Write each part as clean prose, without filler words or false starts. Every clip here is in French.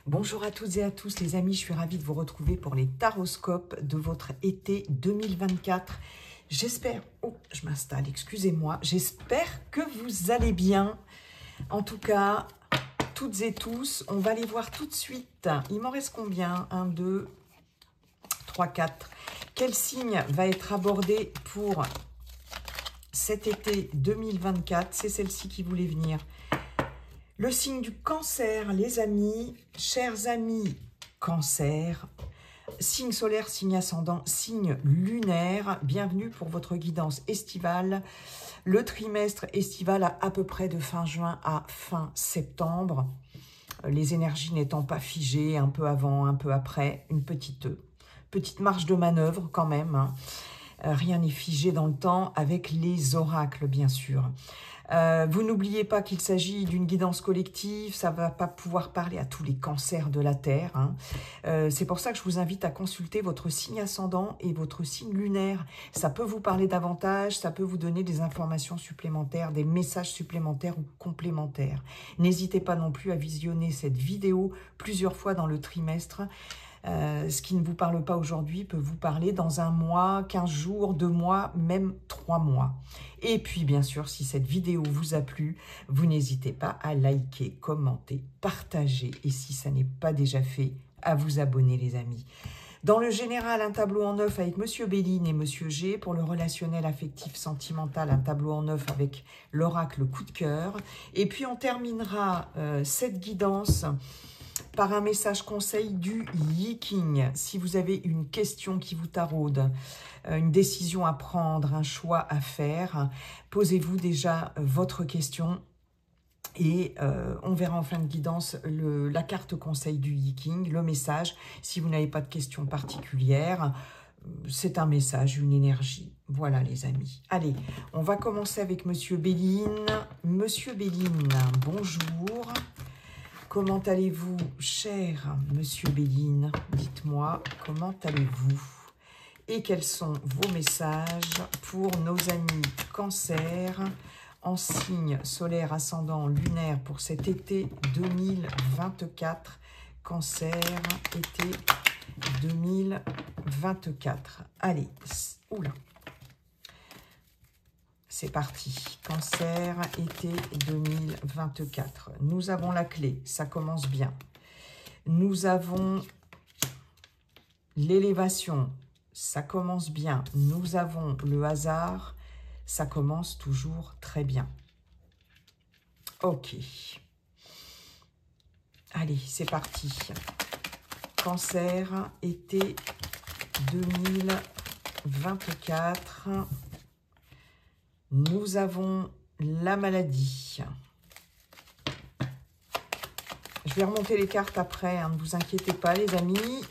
Bonjour à toutes et à tous les amis, je suis ravie de vous retrouver pour les taroscopes de votre été 2024. J'espère, je m'installe, excusez-moi, j'espère que vous allez bien. En tout cas, toutes et tous, on va les voir tout de suite. Il m'en reste combien? 1, 2, 3, 4. Quel signe va être abordé pour cet été 2024? C'est celle-ci qui voulait venir. Le signe du cancer, les amis, chers amis cancer, signe solaire, signe ascendant, signe lunaire, bienvenue pour votre guidance estivale. Le trimestre estival à peu près de fin juin à fin septembre, les énergies n'étant pas figées, un peu avant, un peu après, une petite marge de manœuvre quand même, hein. Rien n'est figé dans le temps avec les oracles, bien sûr. Vous n'oubliez pas qu'il s'agit d'une guidance collective, ça ne va pas pouvoir parler à tous les cancers de la Terre, hein. C'est pour ça que je vous invite à consulter votre signe ascendant et votre signe lunaire. Ça peut vous parler davantage, ça peut vous donner des informations supplémentaires, des messages supplémentaires ou complémentaires. N'hésitez pas non plus à visionner cette vidéo plusieurs fois dans le trimestre. Ce qui ne vous parle pas aujourd'hui peut vous parler dans un mois, 15 jours, 2 mois, même 3 mois. Et puis, bien sûr, si cette vidéo vous a plu, vous n'hésitez pas à liker, commenter, partager. Et si ça n'est pas déjà fait, à vous abonner, les amis. Dans le général, un tableau en neuf avec Monsieur Béline et Monsieur G. Pour le relationnel affectif sentimental, un tableau en neuf avec l'oracle coup de cœur. Et puis, on terminera cette guidance par un message conseil du Yiking. Si vous avez une question qui vous taraude, une décision à prendre, un choix à faire, posez-vous déjà votre question et on verra en fin de guidance la carte conseil du Yiking, le message. Si vous n'avez pas de questions particulières, c'est un message, une énergie. Voilà les amis. Allez, on va commencer avec Monsieur Béline. Monsieur Béline, bonjour. Comment allez-vous, cher Monsieur Béline? Dites-moi, comment allez-vous? Et quels sont vos messages pour nos amis cancer en signe solaire, ascendant, lunaire pour cet été 2024? Cancer, été 2024. Allez, oula. C'est parti, cancer, été 2024. Nous avons la clé, ça commence bien. Nous avons l'élévation, ça commence bien. Nous avons le hasard, ça commence toujours très bien. Ok. Allez, c'est parti. Cancer, été 2024. Nous avons la maladie. Je vais remonter les cartes après, hein, ne vous inquiétez pas les amis.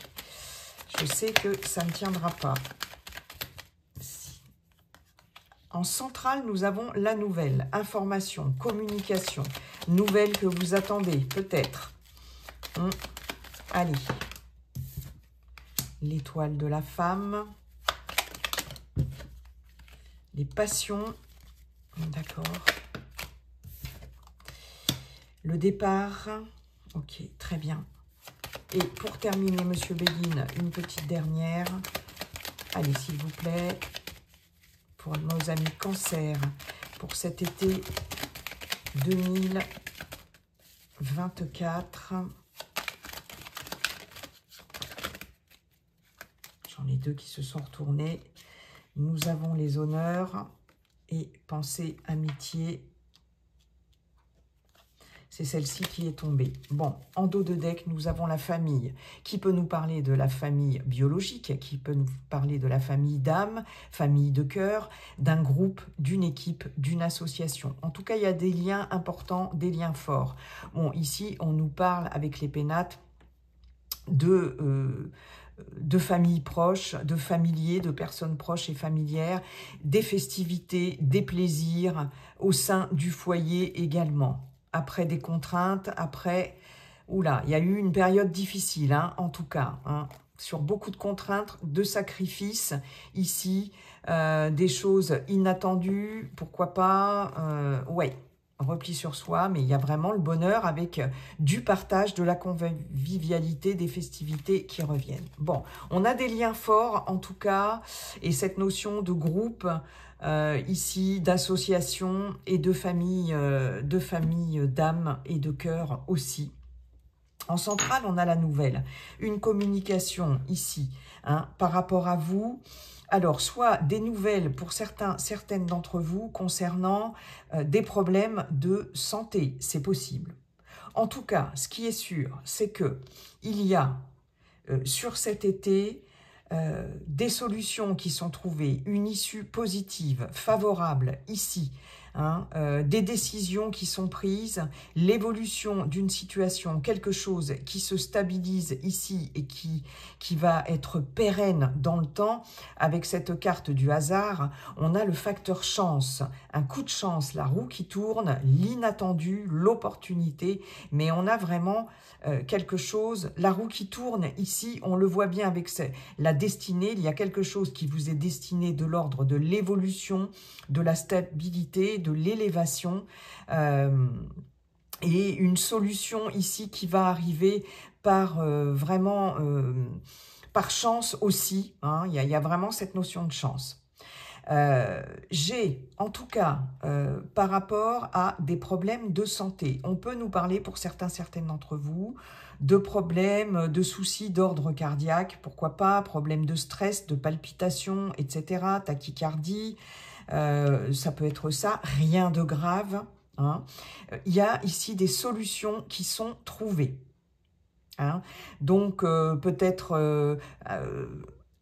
Je sais que ça ne tiendra pas. En centrale, nous avons la nouvelle, information, communication, nouvelle que vous attendez, peut-être. Allez. L'étoile de la femme. Les passions. D'accord. Le départ. Ok, très bien. Et pour terminer, Monsieur Béline, une petite dernière. Allez, s'il vous plaît. Pour nos amis cancer, pour cet été 2024. J'en ai deux qui se sont retournés. Nous avons les honneurs et pensée, amitié. C'est celle-ci qui est tombée. Bon, en dos de deck, nous avons la famille, qui peut nous parler de la famille biologique, qui peut nous parler de la famille d'âme, famille de cœur, d'un groupe, d'une équipe, d'une association. En tout cas, il y a des liens importants, des liens forts. Bon, ici, on nous parle avec les pénates de familles proches, de familiers, de personnes proches et familières, des festivités, des plaisirs au sein du foyer également. Après des contraintes, après... Oula, il y a eu une période difficile, hein, en tout cas, hein, sur beaucoup de contraintes, de sacrifices, ici, des choses inattendues, pourquoi pas, ouais, repli sur soi, mais il y a vraiment le bonheur avec du partage, de la convivialité, des festivités qui reviennent. Bon, on a des liens forts en tout cas, et cette notion de groupe ici, d'association et de famille d'âme et de cœur aussi. En centrale, on a la nouvelle, une communication ici par rapport à vous. Alors, soit des nouvelles pour certaines d'entre vous concernant des problèmes de santé, c'est possible. En tout cas, ce qui est sûr, c'est que il y a sur cet été des solutions qui sont trouvées, une issue positive, favorable ici, des décisions qui sont prises, l'évolution d'une situation, quelque chose qui se stabilise ici et qui va être pérenne dans le temps. Avec cette carte du hasard, on a le facteur chance, un coup de chance, la roue qui tourne, l'inattendu, l'opportunité, mais on a vraiment quelque chose, la roue qui tourne ici, on le voit bien avec la destinée, il y a quelque chose qui vous est destiné de l'ordre de l'évolution, de la stabilité, de l'élévation, et une solution ici qui va arriver par vraiment par chance aussi, il y a vraiment cette notion de chance. J'ai, en tout cas, par rapport à des problèmes de santé, on peut nous parler pour certaines d'entre vous, de problèmes, de soucis d'ordre cardiaque, pourquoi pas, problèmes de stress, de palpitations, etc., tachycardie, ça peut être ça, rien de grave. Il y a ici des solutions qui sont trouvées. Donc, peut-être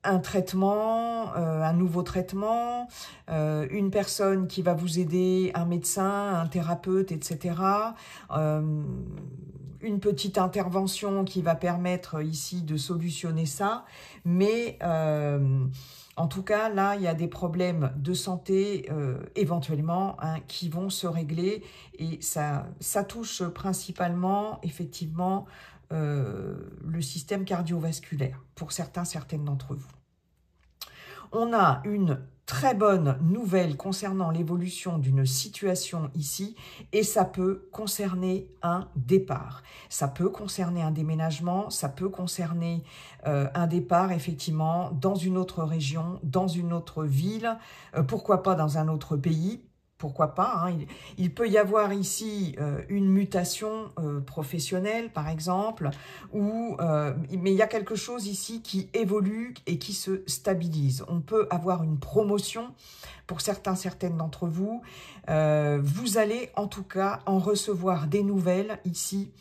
un traitement, un nouveau traitement, une personne qui va vous aider, un médecin, un thérapeute, etc. Une petite intervention qui va permettre ici de solutionner ça. Mais en tout cas, là, il y a des problèmes de santé éventuellement qui vont se régler. Et ça touche principalement, effectivement, le système cardiovasculaire pour certaines d'entre vous. On a une très bonne nouvelle concernant l'évolution d'une situation ici et ça peut concerner un départ. Ça peut concerner un déménagement, ça peut concerner un départ effectivement dans une autre région, dans une autre ville, pourquoi pas dans un autre pays. Pourquoi pas, il peut y avoir ici une mutation professionnelle, par exemple, mais il y a quelque chose ici qui évolue et qui se stabilise. On peut avoir une promotion pour certaines d'entre vous. Vous allez en tout cas en recevoir des nouvelles ici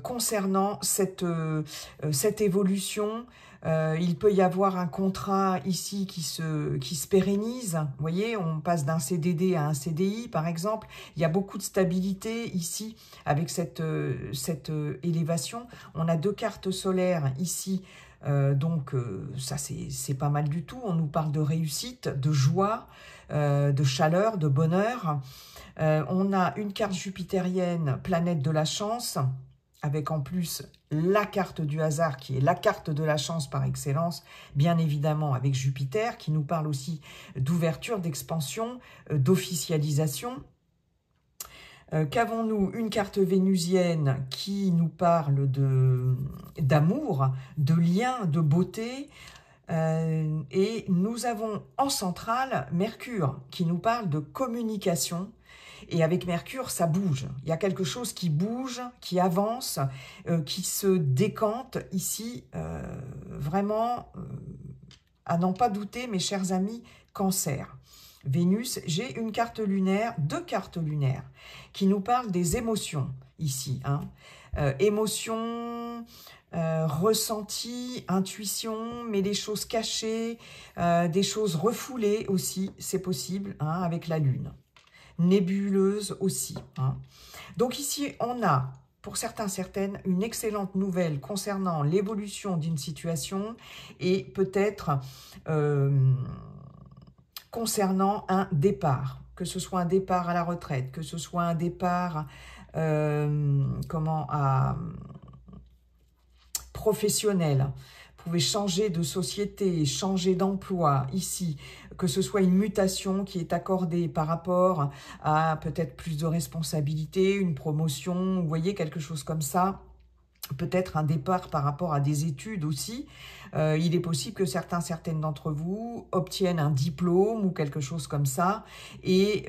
concernant cette évolution. Il peut y avoir un contrat ici qui se pérennise. Vous voyez, on passe d'un CDD à un CDI, par exemple. Il y a beaucoup de stabilité ici avec cette élévation. On a 2 cartes solaires ici. Donc, ça, c'est pas mal du tout. On nous parle de réussite, de joie, de chaleur, de bonheur. On a une carte jupitérienne, planète de la chance, avec en plus la carte du hasard qui est la carte de la chance par excellence, bien évidemment avec Jupiter, qui nous parle aussi d'ouverture, d'expansion, d'officialisation. Qu'avons-nous? Une carte vénusienne qui nous parle d'amour, de lien, de beauté. Et nous avons en centrale Mercure qui nous parle de communication. Et avec Mercure, ça bouge. Il y a quelque chose qui bouge, qui avance, qui se décante ici. Vraiment, à n'en pas douter, mes chers amis, Cancer. Vénus, j'ai une carte lunaire, 2 cartes lunaires, qui nous parlent des émotions ici. Émotions, ressenti, intuition, mais des choses cachées, des choses refoulées aussi, c'est possible, avec la Lune. Nébuleuse aussi. Donc ici, on a, pour certaines, une excellente nouvelle concernant l'évolution d'une situation et peut-être concernant un départ, que ce soit un départ à la retraite, que ce soit un départ professionnel. pouvez changer de société, changer d'emploi ici, que ce soit une mutation qui est accordée par rapport à peut-être plus de responsabilité, une promotion, vous voyez, quelque chose comme ça. Peut-être un départ par rapport à des études aussi. Il est possible que certaines d'entre vous obtiennent un diplôme ou quelque chose comme ça et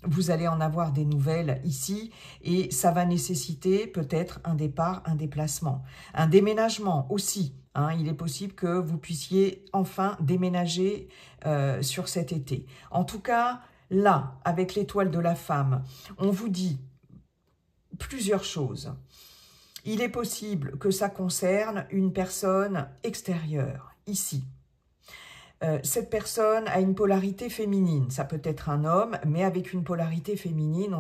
vous allez en avoir des nouvelles ici et ça va nécessiter peut-être un départ, un déplacement, un déménagement aussi. Hein, il est possible que vous puissiez enfin déménager sur cet été. En tout cas, là, avec l'étoile de la femme, on vous dit plusieurs choses. Il est possible que ça concerne une personne extérieure, ici. Cette personne a une polarité féminine. Ça peut être un homme, mais avec une polarité féminine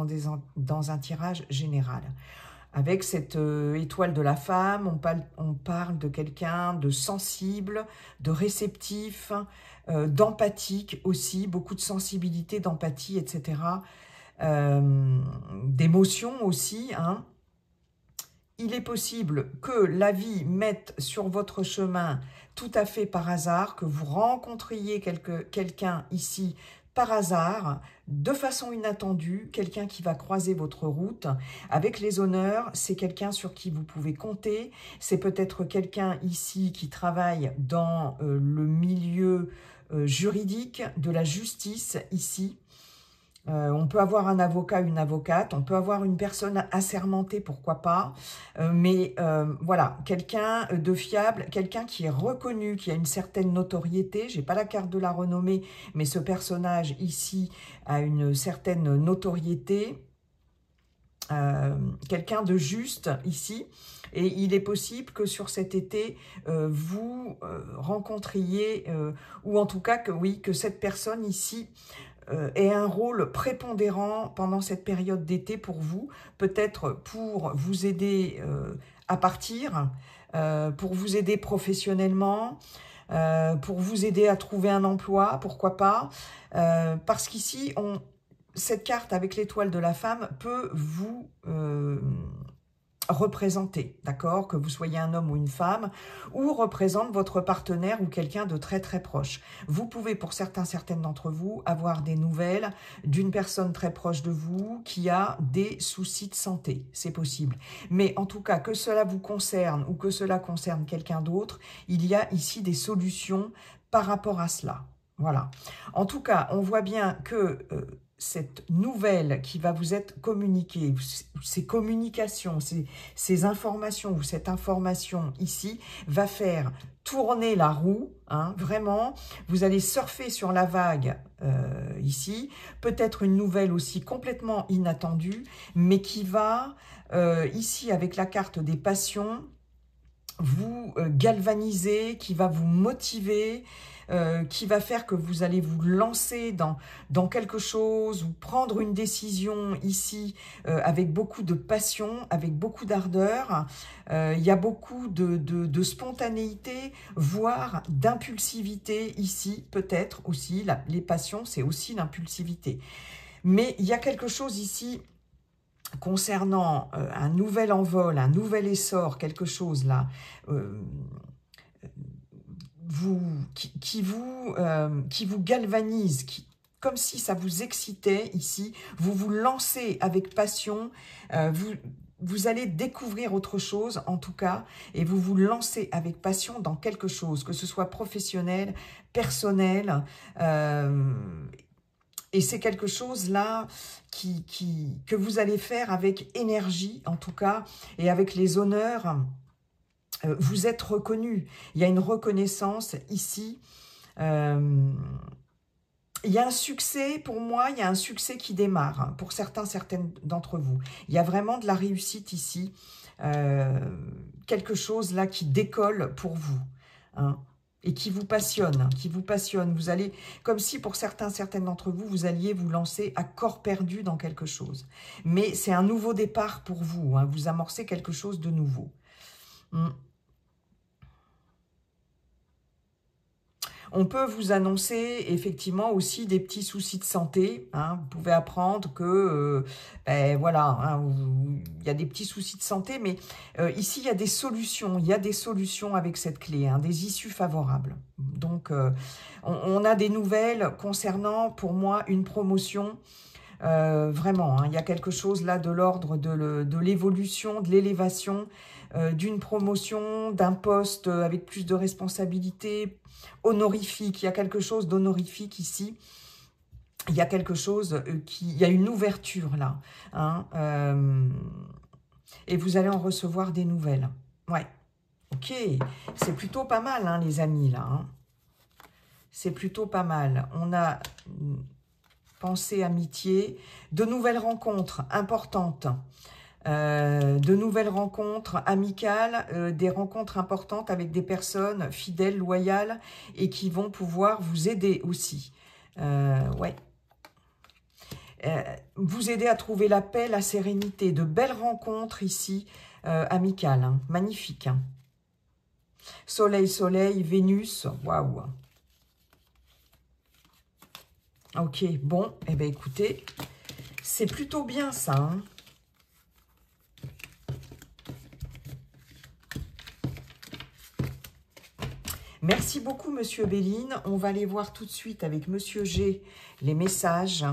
dans un tirage général. Avec cette étoile de la femme, on parle de quelqu'un de sensible, de réceptif, d'empathique aussi, beaucoup de sensibilité, d'empathie, etc. D'émotion aussi, hein. Il est possible que la vie mette sur votre chemin tout à fait par hasard, que vous rencontriez quelqu'un ici par hasard, de façon inattendue, quelqu'un qui va croiser votre route. Avec les honneurs, c'est quelqu'un sur qui vous pouvez compter. C'est peut-être quelqu'un ici qui travaille dans le milieu juridique, de la justice ici. On peut avoir un avocat, une avocate, on peut avoir une personne assermentée, pourquoi pas, mais voilà, quelqu'un de fiable, quelqu'un qui est reconnu, qui a une certaine notoriété. J'ai pas la carte de la renommée, mais ce personnage ici a une certaine notoriété. Quelqu'un de juste ici, et il est possible que sur cet été, vous rencontriez, ou en tout cas que oui, que cette personne ici ait un rôle prépondérant pendant cette période d'été pour vous, peut-être pour vous aider à partir, pour vous aider professionnellement, pour vous aider à trouver un emploi, pourquoi pas, parce qu'ici, cette carte avec l'étoile de la femme peut vous représenter, d'accord, que vous soyez un homme ou une femme, ou représente votre partenaire ou quelqu'un de très très proche. Vous pouvez, pour certaines d'entre vous, avoir des nouvelles d'une personne très proche de vous qui a des soucis de santé, c'est possible. Mais en tout cas, que cela vous concerne ou que cela concerne quelqu'un d'autre, il y a ici des solutions par rapport à cela. Voilà. En tout cas, on voit bien que cette nouvelle qui va vous être communiquée, ces communications, ces informations ou cette information ici va faire tourner la roue, hein, vraiment. Vous allez surfer sur la vague ici, peut-être une nouvelle aussi complètement inattendue, mais qui va, ici avec la carte des passions, vous galvaniser, qui va vous motiver, qui va faire que vous allez vous lancer dans quelque chose ou prendre une décision ici avec beaucoup de passion, avec beaucoup d'ardeur. Il y a beaucoup de spontanéité, voire d'impulsivité ici, peut-être aussi. Les passions, c'est aussi l'impulsivité. Mais il y a quelque chose ici concernant un nouvel envol, un nouvel essor, quelque chose là, qui vous galvanise, comme si ça vous excitait ici, vous vous lancez avec passion, vous allez découvrir autre chose en tout cas, et vous vous lancez avec passion dans quelque chose, que ce soit professionnel, personnel, et c'est quelque chose là que vous allez faire avec énergie en tout cas, et avec les honneurs. Vous êtes reconnu, il y a une reconnaissance ici. Il y a un succès, pour moi, il y a un succès qui démarre, hein, pour certaines d'entre vous. Il y a vraiment de la réussite ici, quelque chose là qui décolle pour vous, hein, et qui vous passionne, Vous allez, comme si pour certaines d'entre vous, vous alliez vous lancer à corps perdu dans quelque chose. Mais c'est un nouveau départ pour vous, hein, vous amorcez quelque chose de nouveau. On peut vous annoncer effectivement aussi des petits soucis de santé. Hein. Vous pouvez apprendre que, ben, voilà, hein, il y a des petits soucis de santé, mais ici, il y a des solutions. Il y a des solutions avec cette clé, hein, des issues favorables. Donc, on a des nouvelles concernant, pour moi, une promotion. Vraiment, hein, il y a quelque chose là de l'ordre de l'évolution, de l'élévation, d'une promotion, d'un poste avec plus de responsabilités, honorifique. Il y a quelque chose d'honorifique ici. Il y a quelque chose il y a une ouverture là. Hein, et vous allez en recevoir des nouvelles. Ouais, ok. C'est plutôt pas mal, hein, les amis, là. Hein. C'est plutôt pas mal. On a pensée, amitié, de nouvelles rencontres importantes. De nouvelles rencontres amicales, des rencontres importantes avec des personnes fidèles, loyales et qui vont pouvoir vous aider aussi. Ouais. Vous aider à trouver la paix, la sérénité, de belles rencontres ici, amicales, hein, magnifiques. Hein. Soleil, soleil, Vénus, waouh. Ok, bon, eh bien écoutez, c'est plutôt bien ça, hein. Merci beaucoup, Monsieur Béline. On va aller voir tout de suite avec Monsieur G les messages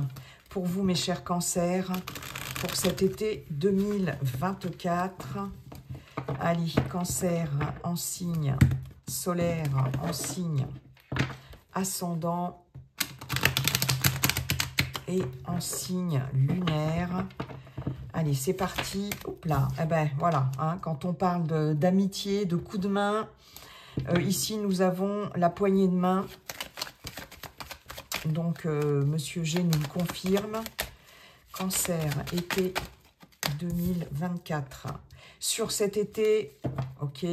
pour vous, mes chers cancers, pour cet été 2024. Allez, cancer en signe solaire, en signe ascendant et en signe lunaire. Allez, c'est parti. Hop là. Eh ben voilà, hein, quand on parle d'amitié, de coups de main, ici, nous avons la poignée de main. Donc, Monsieur G nous le confirme. Cancer, été 2024. Sur cet été, ok,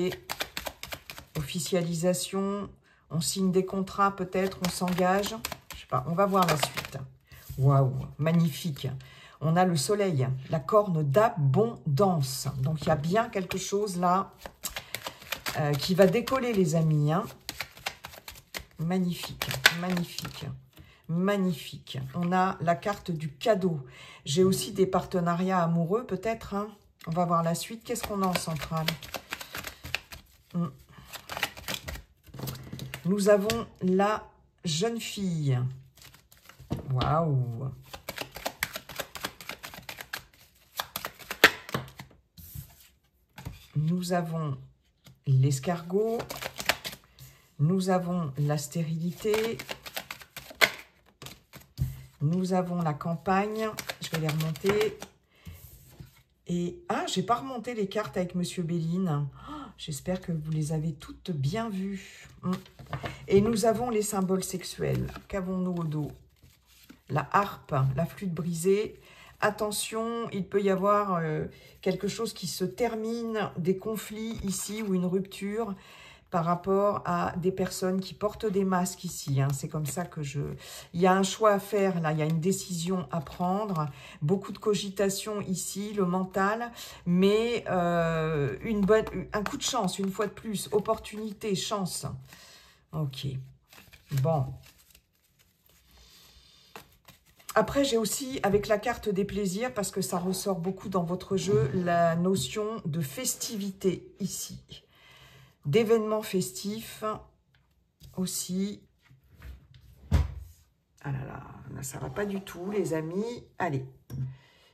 officialisation, on signe des contrats peut-être, on s'engage. Je sais pas, on va voir la suite. Waouh, magnifique. On a le soleil, la corne d'abondance. Donc, il y a bien quelque chose là qui va décoller, les amis. Hein. Magnifique, magnifique, magnifique. On a la carte du cadeau. J'ai aussi des partenariats amoureux, peut-être. Hein. On va voir la suite. Qu'est-ce qu'on a en centrale? Nous avons la jeune fille. Waouh! Nous avons l'escargot, nous avons la stérilité, nous avons la campagne, je vais les remonter. Et, ah, j'ai pas remonté les cartes avec Monsieur Béline. Oh, j'espère que vous les avez toutes bien vues. Et nous avons les symboles sexuels. Qu'avons-nous au dos? La harpe, la flûte brisée. Attention, il peut y avoir quelque chose qui se termine, des conflits ici ou une rupture par rapport à des personnes qui portent des masques ici. Hein. C'est comme ça que il y a un choix à faire là, il y a une décision à prendre. Beaucoup de cogitation ici, le mental, mais un coup de chance, une fois de plus. Opportunité, chance. Ok, bon. Après, j'ai aussi, avec la carte des plaisirs, parce que ça ressort beaucoup dans votre jeu, la notion de festivité ici. D'événements festifs aussi. Ah là là, ça va pas du tout, les amis. Allez,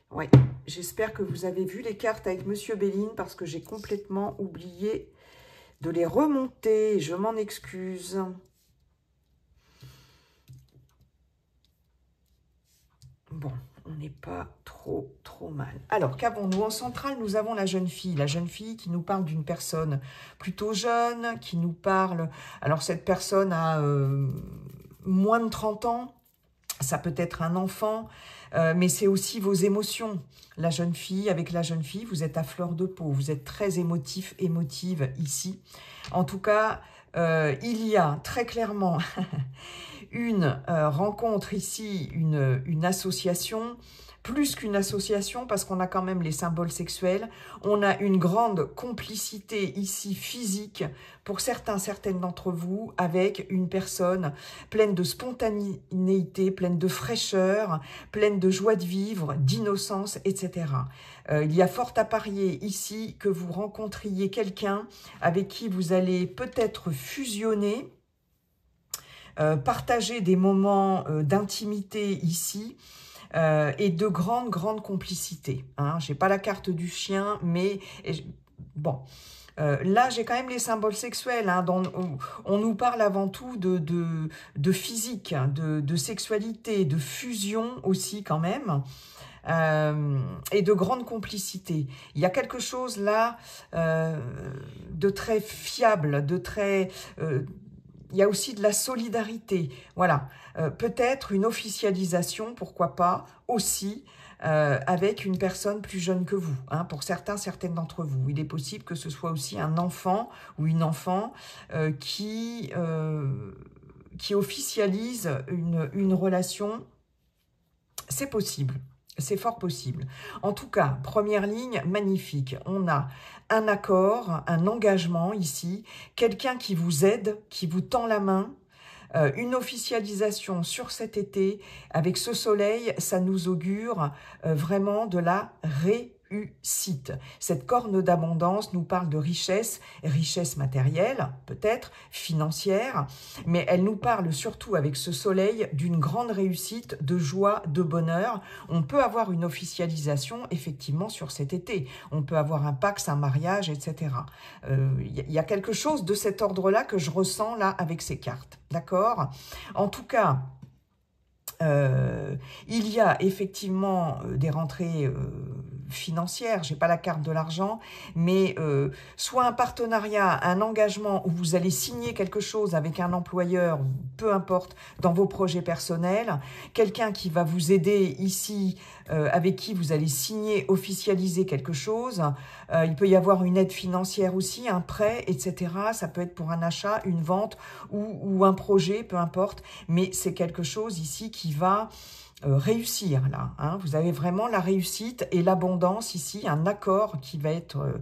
ouais, j'espère que vous avez vu les cartes avec Monsieur Béline, parce que j'ai complètement oublié de les remonter. Je m'en excuse. Bon, on n'est pas trop mal. Alors, qu'avons-nous en centrale? Nous avons la jeune fille qui nous parle d'une personne plutôt jeune, qui nous parle... Alors, cette personne a moins de 30 ans, ça peut être un enfant, mais c'est aussi vos émotions. La jeune fille, avec la jeune fille, vous êtes à fleur de peau, vous êtes très émotif, émotive ici. En tout cas, il y a très clairement... une rencontre ici, une association plus qu'une association, parce qu'on a quand même les symboles sexuels, on a une grande complicité ici physique, pour certaines d'entre vous, avec une personne pleine de spontanéité, pleine de fraîcheur, pleine de joie de vivre, d'innocence, etc. Il y a fort à parier ici que vous rencontriez quelqu'un avec qui vous allez peut-être fusionner, partager des moments d'intimité ici, et de grandes complicités. Hein. Je n'ai pas la carte du chien, mais bon. Là, j'ai quand même les symboles sexuels. Hein, on nous parle avant tout de physique, hein, de sexualité, de fusion aussi quand même. Et de grande complicité. Il y a quelque chose là de très fiable, de très... il y a aussi de la solidarité. Voilà. Peut-être une officialisation, pourquoi pas, aussi, avec une personne plus jeune que vous. Hein, pour certaines d'entre vous. Il est possible que ce soit aussi un enfant ou une enfant qui officialise une relation. C'est possible. C'est fort possible. En tout cas, première ligne, magnifique. On a un accord, un engagement ici, quelqu'un qui vous aide, qui vous tend la main, une officialisation sur cet été. Avec ce soleil, ça nous augure vraiment de la réussite. Cette corne d'abondance nous parle de richesse, richesse matérielle, peut-être, financière, mais elle nous parle surtout avec ce soleil d'une grande réussite, de joie, de bonheur. On peut avoir une officialisation, effectivement, sur cet été. On peut avoir un pax, un mariage, etc. Y a quelque chose de cet ordre-là que je ressens là avec ces cartes. D'accord? En tout cas, il y a effectivement des rentrées financières, je n'ai pas la carte de l'argent, mais soit un partenariat, un engagement où vous allez signer quelque chose avec un employeur, peu importe, dans vos projets personnels, quelqu'un qui va vous aider ici, avec qui vous allez signer, officialiser quelque chose. Il peut y avoir une aide financière aussi, un prêt, etc. Ça peut être pour un achat, une vente ou un projet, peu importe, mais c'est quelque chose ici qui va réussir là. Hein. Vous avez vraiment la réussite et l'abondance ici, un accord qui va être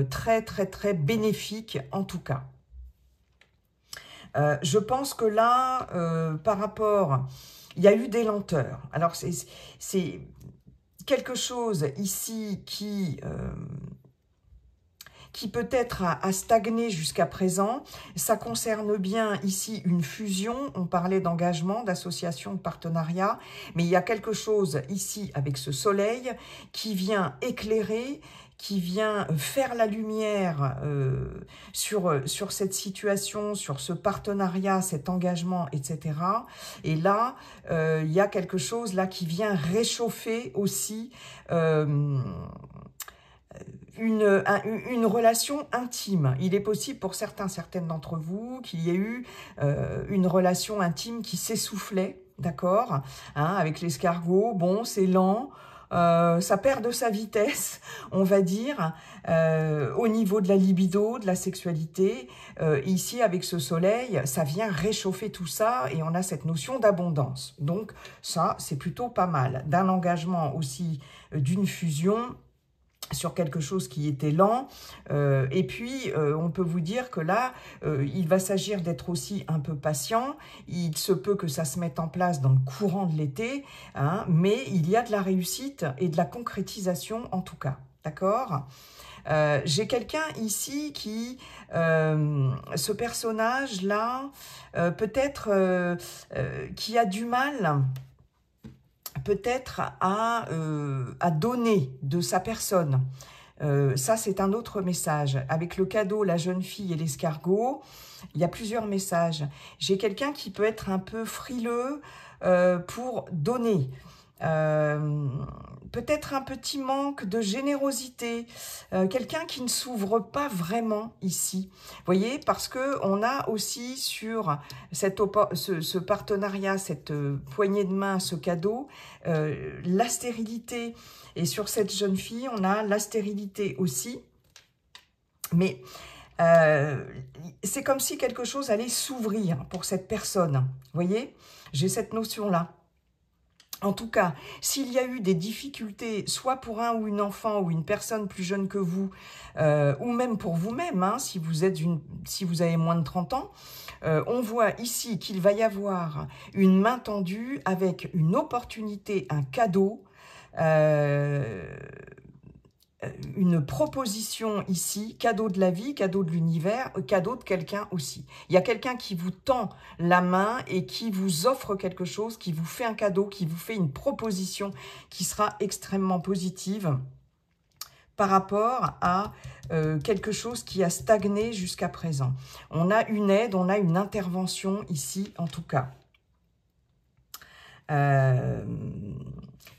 très bénéfique en tout cas. Je pense que là, par rapport... Il y a eu des lenteurs. Alors, c'est quelque chose ici qui peut-être a stagné jusqu'à présent. Ça concerne bien ici une fusion. On parlait d'engagement, d'association, de partenariat. Mais il y a quelque chose ici avec ce soleil qui vient éclairer, qui vient faire la lumière sur cette situation, sur ce partenariat, cet engagement, etc. Et là, il y a quelque chose là qui vient réchauffer aussi une relation intime. Il est possible pour certaines d'entre vous qu'il y ait eu une relation intime qui s'essoufflait, d'accord, hein, avec l'escargot. Bon, c'est lent. Ça perd de sa vitesse, on va dire, au niveau de la libido, de la sexualité. Ici, avec ce soleil, ça vient réchauffer tout ça et on a cette notion d'abondance. Donc ça, c'est plutôt pas mal. D'un engagement aussi, d'une fusion sur quelque chose qui était lent. Et puis, on peut vous dire que là, il va s'agir d'être aussi un peu patient. Il se peut que ça se mette en place dans le courant de l'été, hein, mais il y a de la réussite et de la concrétisation en tout cas. D'accord ? J'ai quelqu'un ici qui, ce personnage-là, peut-être qui a du mal... peut-être à donner de sa personne. Ça, c'est un autre message. Avec le cadeau, la jeune fille et l'escargot, il y a plusieurs messages. J'ai quelqu'un qui peut être un peu frileux pour donner. Peut-être un petit manque de générosité, quelqu'un qui ne s'ouvre pas vraiment ici. Vous voyez, parce qu'on a aussi sur ce partenariat, cette poignée de main, ce cadeau, la stérilité. Et sur cette jeune fille, on a la stérilité aussi. Mais c'est comme si quelque chose allait s'ouvrir pour cette personne. Vous voyez, j'ai cette notion-là. En tout cas, s'il y a eu des difficultés, soit pour un ou une enfant ou une personne plus jeune que vous, ou même pour vous-même, hein, si vous avez moins de 30 ans, on voit ici qu'il va y avoir une main tendue avec une opportunité, un cadeau, une proposition ici, cadeau de la vie, cadeau de l'univers, cadeau de quelqu'un aussi. Il y a quelqu'un qui vous tend la main et qui vous offre quelque chose, qui vous fait un cadeau, qui vous fait une proposition qui sera extrêmement positive par rapport à quelque chose qui a stagné jusqu'à présent. On a une aide, on a une intervention ici en tout cas.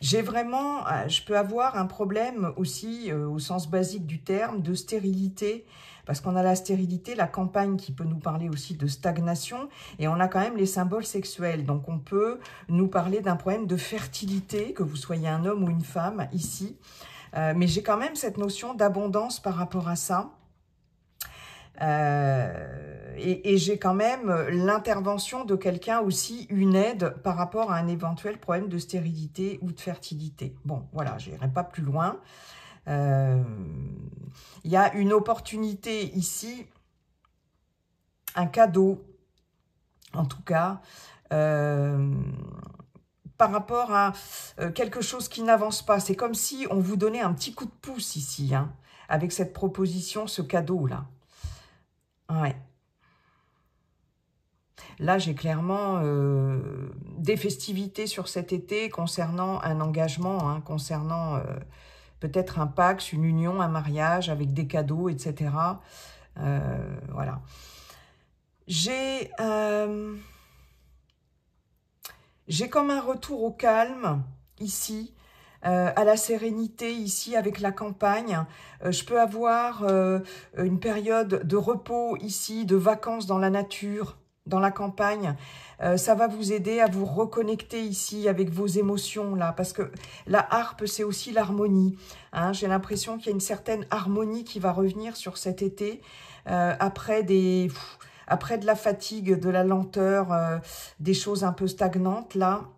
J'ai vraiment, je peux avoir un problème aussi, au sens basique du terme, de stérilité, parce qu'on a la stérilité, la campagne qui peut nous parler aussi de stagnation, et on a quand même les symboles sexuels. Donc on peut nous parler d'un problème de fertilité, que vous soyez un homme ou une femme ici. Mais j'ai quand même cette notion d'abondance par rapport à ça. Et j'ai quand même l'intervention de quelqu'un aussi, une aide par rapport à un éventuel problème de stérilité ou de fertilité. Bon, voilà, je n'irai pas plus loin. Il y a une opportunité ici, un cadeau, en tout cas, par rapport à quelque chose qui n'avance pas. C'est comme si on vous donnait un petit coup de pouce ici, hein, avec cette proposition, ce cadeau-là. Ouais. Là, j'ai clairement des festivités sur cet été concernant un engagement, hein, concernant peut-être un Pax, une union, un mariage avec des cadeaux, etc. Voilà. J'ai comme un retour au calme ici, à la sérénité ici avec la campagne. Je peux avoir une période de repos ici, de vacances dans la nature, dans la campagne. Ça va vous aider à vous reconnecter ici avec vos émotions là, parce que la harpe c'est aussi l'harmonie, hein. J'ai l'impression qu'il y a une certaine harmonie qui va revenir sur cet été, après de la fatigue, de la lenteur, des choses un peu stagnantes là.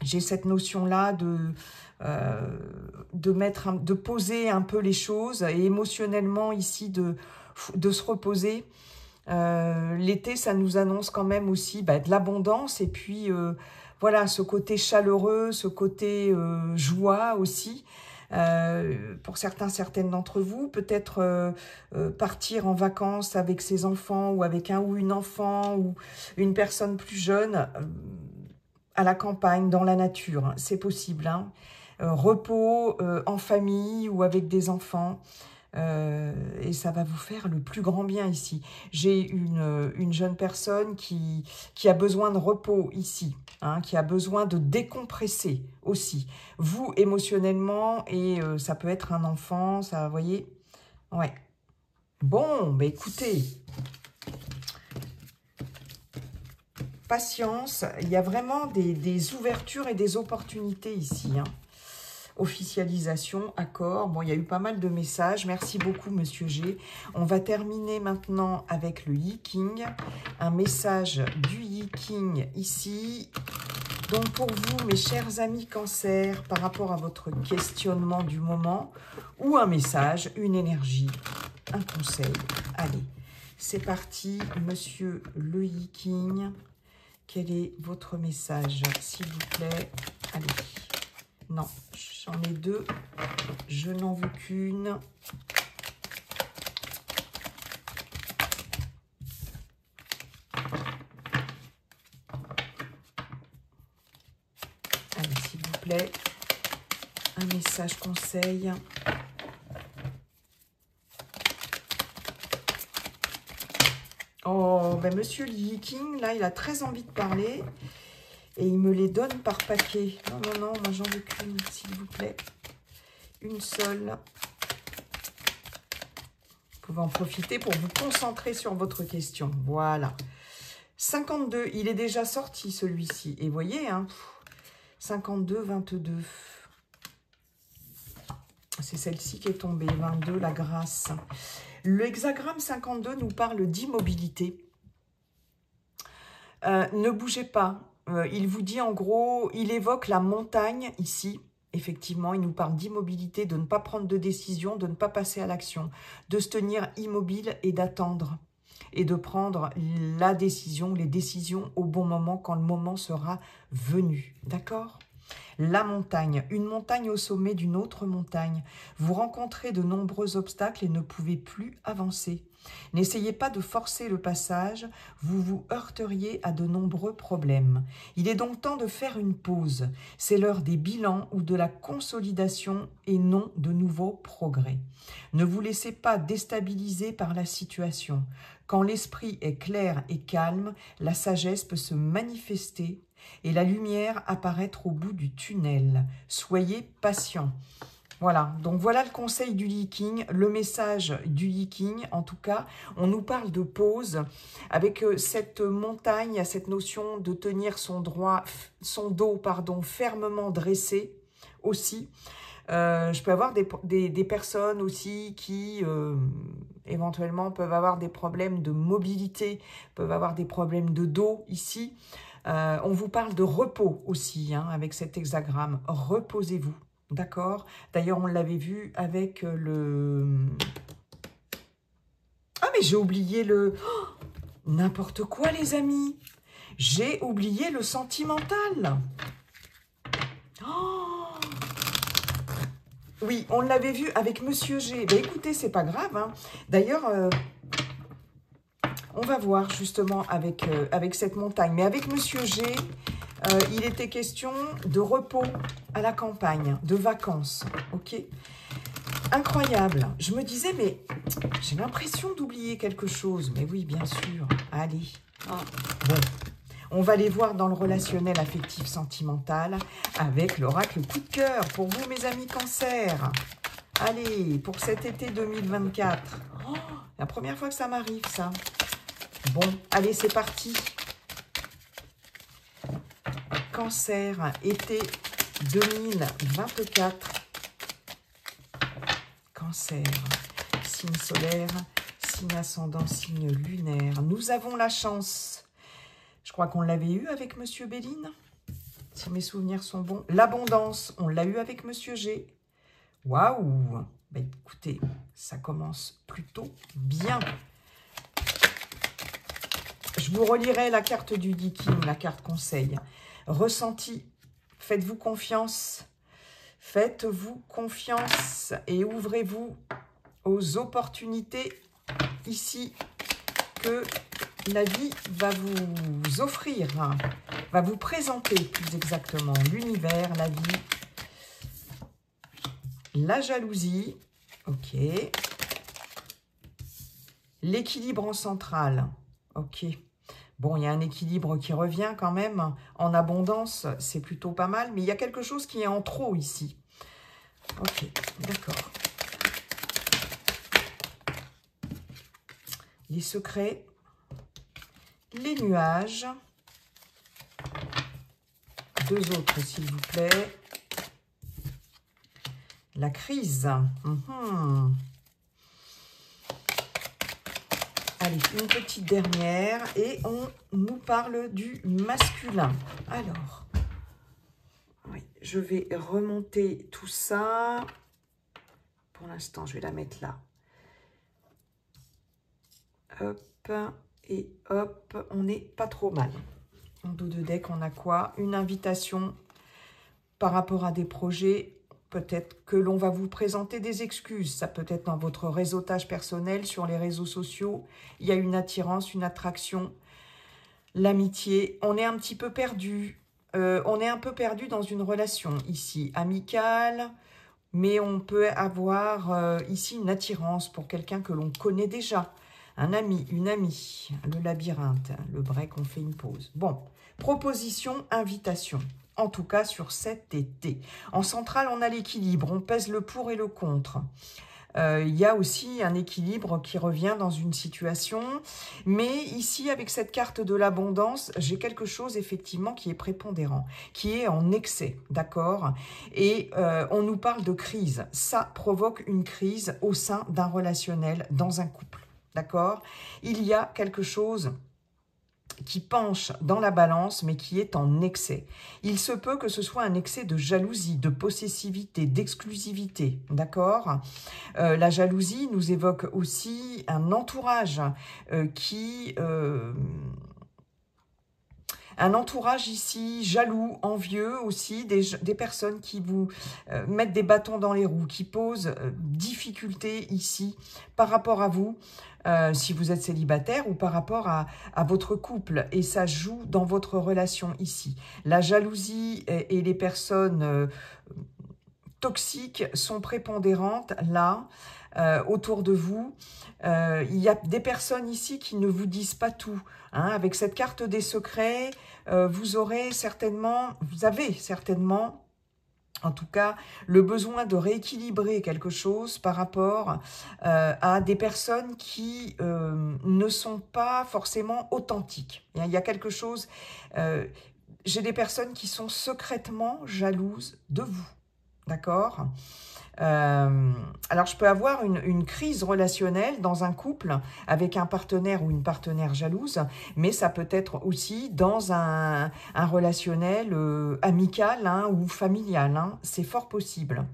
J'ai cette notion-là de poser un peu les choses et émotionnellement ici de se reposer. L'été, ça nous annonce quand même aussi de l'abondance et puis voilà, ce côté chaleureux, ce côté joie aussi. Pour certaines d'entre vous, peut-être partir en vacances avec ses enfants ou avec un ou une enfant ou une personne plus jeune, à la campagne, dans la nature, c'est possible, hein. Repos en famille ou avec des enfants, et ça va vous faire le plus grand bien ici. J'ai une jeune personne qui a besoin de repos ici, hein, qui a besoin de décompresser aussi, vous émotionnellement, et ça peut être un enfant, ça, vous voyez. Ouais. Bon, bah écoutez, patience, il y a vraiment des ouvertures et des opportunités ici, hein. Officialisation, accord. Bon, il y a eu pas mal de messages. Merci beaucoup, Monsieur G. On va terminer maintenant avec le Yi King. Un message du Yi King ici. Donc, pour vous, mes chers amis Cancer, par rapport à votre questionnement du moment, ou un message, une énergie, un conseil. Allez, c'est parti, Monsieur le Yi King. Quel est votre message, s'il vous plaît? Allez. Non, j'en ai deux. Je n'en veux qu'une. Allez, s'il vous plaît. Un message conseil. Oh, ben Monsieur Yi King, là, il a très envie de parler. Et il me les donne par paquet. Non, non, non, moi j'en veux qu'une, s'il vous plaît. Une seule. Vous pouvez en profiter pour vous concentrer sur votre question. Voilà. 52, il est déjà sorti celui-ci. Et vous voyez, hein, 52, 22. C'est celle-ci qui est tombée. 22, la grâce. L'hexagramme 52 nous parle d'immobilité. Ne bougez pas. il vous dit en gros, il évoque la montagne ici. Effectivement, il nous parle d'immobilité, de ne pas prendre de décision, de ne pas passer à l'action, de se tenir immobile et d'attendre. Et de prendre la décision, les décisions au bon moment, quand le moment sera venu. D'accord ? La montagne, une montagne au sommet d'une autre montagne. Vous rencontrez de nombreux obstacles et ne pouvez plus avancer. N'essayez pas de forcer le passage, vous vous heurteriez à de nombreux problèmes. Il est donc temps de faire une pause. C'est l'heure des bilans ou de la consolidation et non de nouveaux progrès. Ne vous laissez pas déstabiliser par la situation. Quand l'esprit est clair et calme, la sagesse peut se manifester et la lumière apparaître au bout du tunnel. Soyez patient. Voilà, donc voilà le conseil du Yi King, le message du Yi King. En tout cas, on nous parle de pause avec cette montagne, cette notion de tenir son dos fermement dressé aussi. Je peux avoir des personnes aussi qui éventuellement peuvent avoir des problèmes de mobilité, peuvent avoir des problèmes de dos ici. On vous parle de repos aussi, hein, avec cet hexagramme. Reposez-vous, d'accord? D'ailleurs, on l'avait vu avec le... Ah, mais j'ai oublié le... Oh, n'importe quoi, les amis. J'ai oublié le sentimental. Oh, oui, on l'avait vu avec Monsieur G. Ben, écoutez, c'est pas grave, hein. D'ailleurs... on va voir justement avec cette montagne. Mais avec Monsieur G, il était question de repos à la campagne, de vacances. Ok, incroyable. Je me disais, mais j'ai l'impression d'oublier quelque chose. Mais oui, bien sûr. Allez. Bon, on va les voir dans le relationnel affectif sentimental avec l'oracle coup de cœur pour vous, mes amis Cancer. Allez, pour cet été 2024. Oh, la première fois que ça m'arrive, ça. Bon, allez, c'est parti. Cancer, été 2024. Cancer, signe solaire, signe ascendant, signe lunaire. Nous avons la chance. Je crois qu'on l'avait eu avec Monsieur Béline, si mes souvenirs sont bons. L'abondance, on l'a eu avec Monsieur G. Waouh! Ben, écoutez, ça commence plutôt bien. Je vous relirai la carte du Yi King, la carte conseil. Ressenti, faites-vous confiance. Faites-vous confiance et ouvrez-vous aux opportunités ici que la vie va vous offrir, va vous présenter plus exactement. L'univers, la vie, la jalousie, ok. L'équilibre en centrale, ok. Bon, il y a un équilibre qui revient quand même. En abondance, c'est plutôt pas mal. Mais il y a quelque chose qui est en trop ici. Ok, d'accord. Les secrets. Les nuages. Deux autres, s'il vous plaît. La crise. Allez, une petite dernière et on nous parle du masculin. Alors, oui, je vais remonter tout ça. Pour l'instant, je vais la mettre là. Hop, et hop, on n'est pas trop mal. En dos de deck, on a quoi? Une invitation par rapport à des projets. Peut-être que l'on va vous présenter des excuses. Ça peut être dans votre réseautage personnel, sur les réseaux sociaux. Il y a une attirance, une attraction, l'amitié. On est un petit peu perdu. On est un peu perdu dans une relation ici, amicale. Mais on peut avoir ici une attirance pour quelqu'un que l'on connaît déjà. Un ami, une amie. Le labyrinthe, le break, on fait une pause. Bon, proposition, invitation. En tout cas, sur cet été. En centrale, on a l'équilibre. On pèse le pour et le contre. Il y a aussi un équilibre qui revient dans une situation. Mais ici, avec cette carte de l'abondance, j'ai quelque chose, effectivement, qui est prépondérant, qui est en excès, d'accord? Et on nous parle de crise. Ça provoque une crise au sein d'un relationnel, dans un couple, d'accord? Il y a quelque chose qui penche dans la balance, mais qui est en excès. Il se peut que ce soit un excès de jalousie, de possessivité, d'exclusivité, d'accord? La jalousie nous évoque aussi un entourage un entourage ici jaloux, envieux aussi, des personnes qui vous mettent des bâtons dans les roues, qui posent difficultés ici par rapport à vous, si vous êtes célibataire, ou par rapport à votre couple. Et ça joue dans votre relation ici. La jalousie et les personnes toxiques sont prépondérantes là, autour de vous. Il y a des personnes ici qui ne vous disent pas tout. Hein. Avec cette carte des secrets, vous avez certainement, en tout cas, le besoin de rééquilibrer quelque chose par rapport à des personnes qui ne sont pas forcément authentiques. Il y a quelque chose, j'ai des personnes qui sont secrètement jalouses de vous, d'accord ? Alors, je peux avoir une crise relationnelle dans un couple avec un partenaire ou une partenaire jalouse, mais ça peut être aussi dans un relationnel amical hein, ou familial. Hein, c'est fort possible.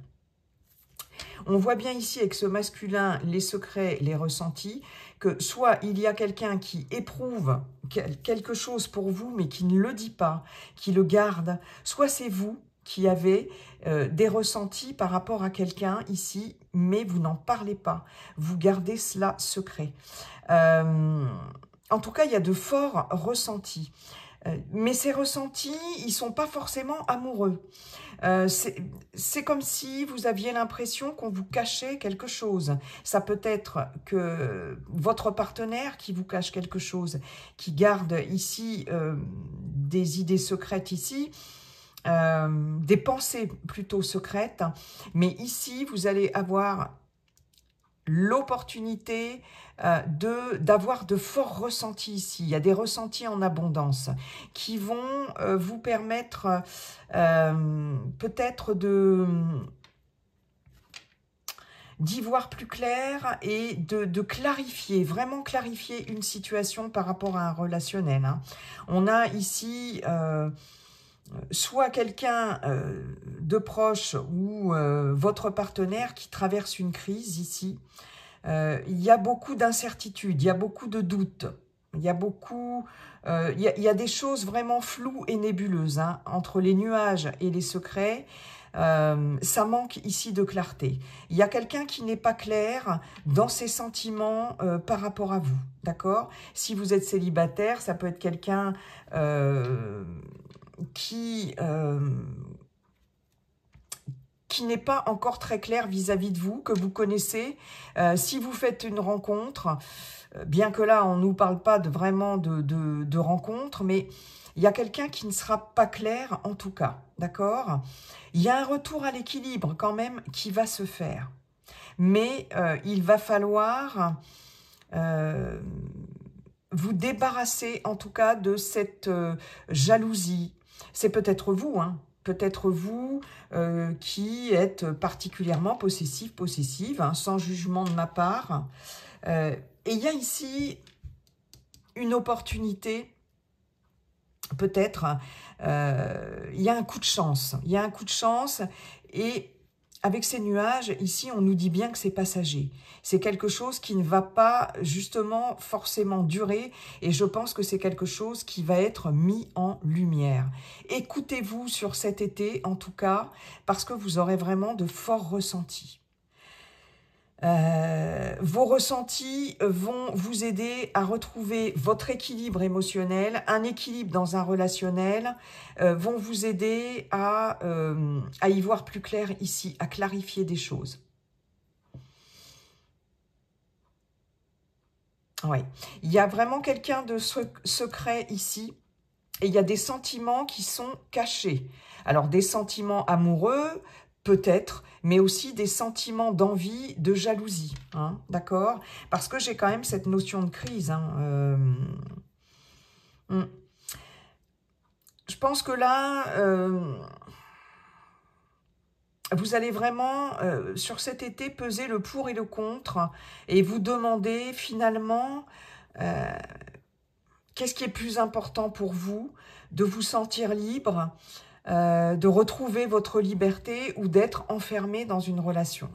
On voit bien ici avec ce masculin, les secrets, les ressentis, que soit il y a quelqu'un qui éprouve quelque chose pour vous, mais qui ne le dit pas, qui le garde, soit c'est vous qui avez des ressentis par rapport à quelqu'un ici, mais vous n'en parlez pas. Vous gardez cela secret. En tout cas, il y a de forts ressentis. Mais ces ressentis, ils ne sont pas forcément amoureux. C'est comme si vous aviez l'impression qu'on vous cachait quelque chose. Ça peut être que votre partenaire qui vous cache quelque chose, qui garde ici des idées secrètes ici, des pensées plutôt secrètes, mais ici vous allez avoir l'opportunité d'avoir de forts ressentis ici. Il y a des ressentis en abondance qui vont vous permettre peut-être d'y voir plus clair et de clarifier, vraiment clarifier une situation par rapport à un relationnel. Hein. On a ici soit quelqu'un de proche ou votre partenaire qui traverse une crise ici. Il y a beaucoup d'incertitudes, il y a beaucoup de doutes, il y a beaucoup, il y a des choses vraiment floues et nébuleuses hein, entre les nuages et les secrets. Ça manque ici de clarté. Il y a quelqu'un qui n'est pas clair dans ses sentiments par rapport à vous, d'accord? Si vous êtes célibataire, ça peut être quelqu'un qui n'est pas encore très clair vis-à-vis de vous, que vous connaissez. Si vous faites une rencontre, bien que là, on ne nous parle pas vraiment de rencontre, mais il y a quelqu'un qui ne sera pas clair en tout cas, d'accord? Il y a un retour à l'équilibre quand même qui va se faire. Mais il va falloir vous débarrasser en tout cas de cette jalousie. C'est peut-être vous, hein, peut-être vous qui êtes particulièrement possessif, possessive, hein, sans jugement de ma part. Et il y a ici une opportunité, peut-être, il y a un coup de chance. Il y a un coup de chance et avec ces nuages, ici, on nous dit bien que c'est passager. C'est quelque chose qui ne va pas, justement, forcément durer. Et je pense que c'est quelque chose qui va être mis en lumière. Écoutez-vous sur cet été, en tout cas, parce que vous aurez vraiment de forts ressentis. Vos ressentis vont vous aider à retrouver votre équilibre émotionnel, un équilibre dans un relationnel, vont vous aider à y voir plus clair ici, à clarifier des choses. Ouais. Il y a vraiment quelqu'un de secret ici et il y a des sentiments qui sont cachés. Alors des sentiments amoureux, peut-être, mais aussi des sentiments d'envie, de jalousie, hein, d'accord? Parce que j'ai quand même cette notion de crise. Hein, Je pense que là, vous allez vraiment, sur cet été, peser le pour et le contre et vous demander finalement, Qu'est-ce qui est plus important pour vous? De vous sentir libre, de retrouver votre liberté ou d'être enfermé dans une relation?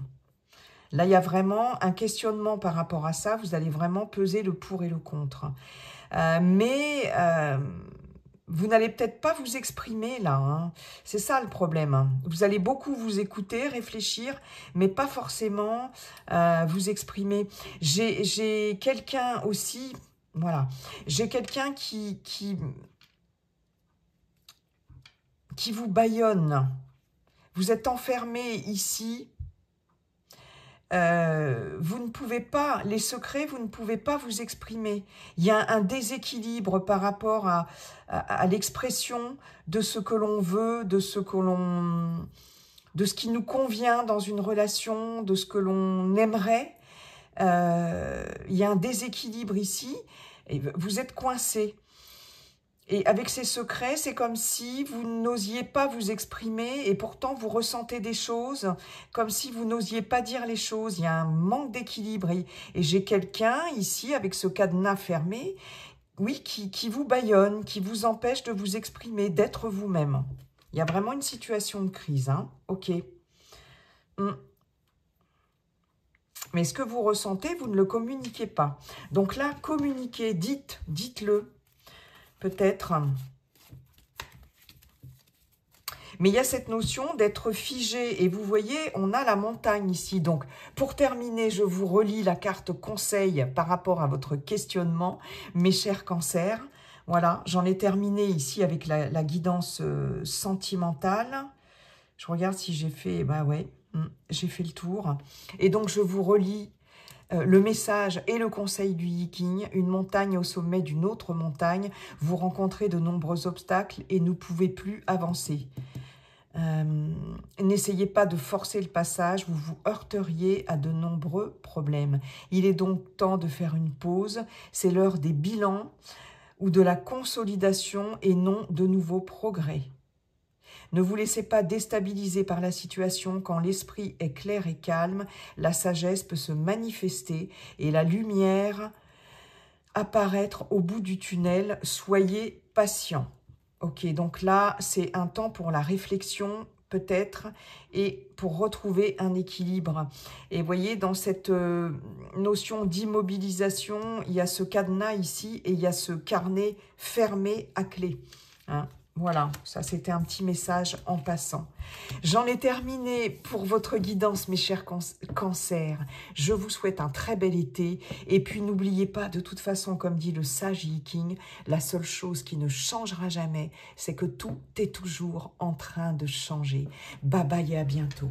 Là, il y a vraiment un questionnement par rapport à ça. Vous allez vraiment peser le pour et le contre. Mais vous n'allez peut-être pas vous exprimer là. Hein. C'est ça le problème. Hein. Vous allez beaucoup vous écouter, réfléchir, mais pas forcément vous exprimer. J'ai quelqu'un aussi, voilà. J'ai quelqu'un qui vous bâillonne. Vous êtes enfermé ici. Vous ne pouvez pas, les secrets, vous ne pouvez pas vous exprimer. Il y a un déséquilibre par rapport à l'expression de ce que l'on veut, de ce qui nous convient dans une relation, de ce que l'on aimerait. Il y a un déséquilibre ici et vous êtes coincé. Et avec ces secrets, c'est comme si vous n'osiez pas vous exprimer et pourtant vous ressentez des choses, comme si vous n'osiez pas dire les choses. Il y a un manque d'équilibre. Et j'ai quelqu'un ici, avec ce cadenas fermé, oui, qui vous bâillonne, qui vous empêche de vous exprimer, d'être vous-même. Il y a vraiment une situation de crise, hein. Ok. Mais ce que vous ressentez, vous ne le communiquez pas. Donc là, communiquez, dites-le. Peut-être. Mais il y a cette notion d'être figé. Et vous voyez, on a la montagne ici. Donc, pour terminer, je vous relis la carte conseil par rapport à votre questionnement, mes chers cancers. Voilà, j'en ai terminé ici avec la guidance sentimentale. Je regarde si j'ai fait... Bah ouais, j'ai fait le tour. Et donc, je vous relis le message et le conseil du Yiking, une montagne au sommet d'une autre montagne, vous rencontrez de nombreux obstacles et ne pouvez plus avancer. N'essayez pas de forcer le passage, vous vous heurteriez à de nombreux problèmes. Il est donc temps de faire une pause, c'est l'heure des bilans ou de la consolidation et non de nouveaux progrès. Ne vous laissez pas déstabiliser par la situation. Quand l'esprit est clair et calme, la sagesse peut se manifester et la lumière apparaître au bout du tunnel. Soyez patient. Ok, donc là, c'est un temps pour la réflexion, peut-être, et pour retrouver un équilibre. Et vous voyez, dans cette notion d'immobilisation, il y a ce cadenas ici et il y a ce carnet fermé à clé. Hein. Voilà, ça c'était un petit message en passant. J'en ai terminé pour votre guidance, mes chers cancers. Je vous souhaite un très bel été. Et puis n'oubliez pas, de toute façon, comme dit le sage Yiking, la seule chose qui ne changera jamais, c'est que tout est toujours en train de changer. Bye bye et à bientôt.